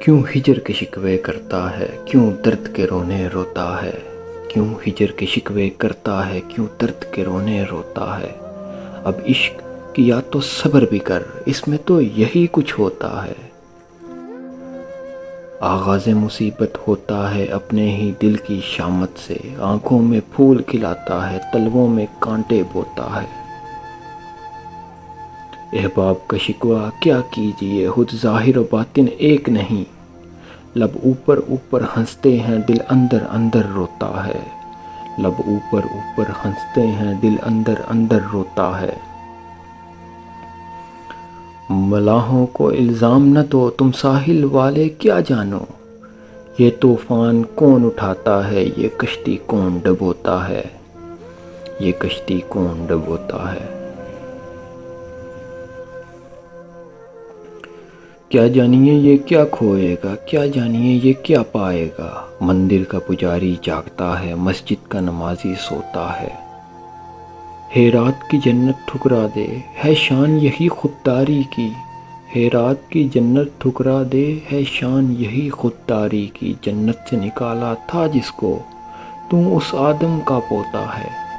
کیوں ہجر کے شکوے کرتا ہے، کیوں درد کے رونے روتا ہے، کیوں ہجر کے شکوے کرتا ہے، کیوں درد کے رونے روتا ہے۔ اب عشق کیا تو صبر بھی کر، اس میں تو یہی کچھ ہوتا ہے۔ آغاز مصیبت ہوتا ہے اپنے ہی دل کی شامت سے، آنکھوں میں پھول کھلاتا ہے، تلووں میں کانٹے بوتا ہے۔ احباب کا شکوہ کیا کیجیے، خود ظاہر و باطن ایک نہیں، لب اوپر اوپر ہنستے ہیں دل اندر اندر روتا ہے، لب اوپر اوپر ہنستے ہیں دل اندر اندر روتا ہے۔ ملاحوں کو الزام نہ دو، تم ساحل والے کیا جانو، یہ طوفان کون اٹھاتا ہے، یہ کشتی کون ڈبوتا ہے، یہ کشتی کون ڈبوتا ہے۔ کیا جانیے یہ کیا کھوئے گا، کیا جانیے یہ کیا پائے گا، مندر کا پجاری جاگتا ہے، مسجد کا نمازی سوتا ہے۔ ہیرات کی جنت ٹھکرا دے، ہے شان یہی خودداری کی، ہیرات کی جنت ٹھکرا دے، ہے شان یہی خودداری کی، جنت سے نکالا تھا جس کو، تو اس آدم کا پوتا ہے۔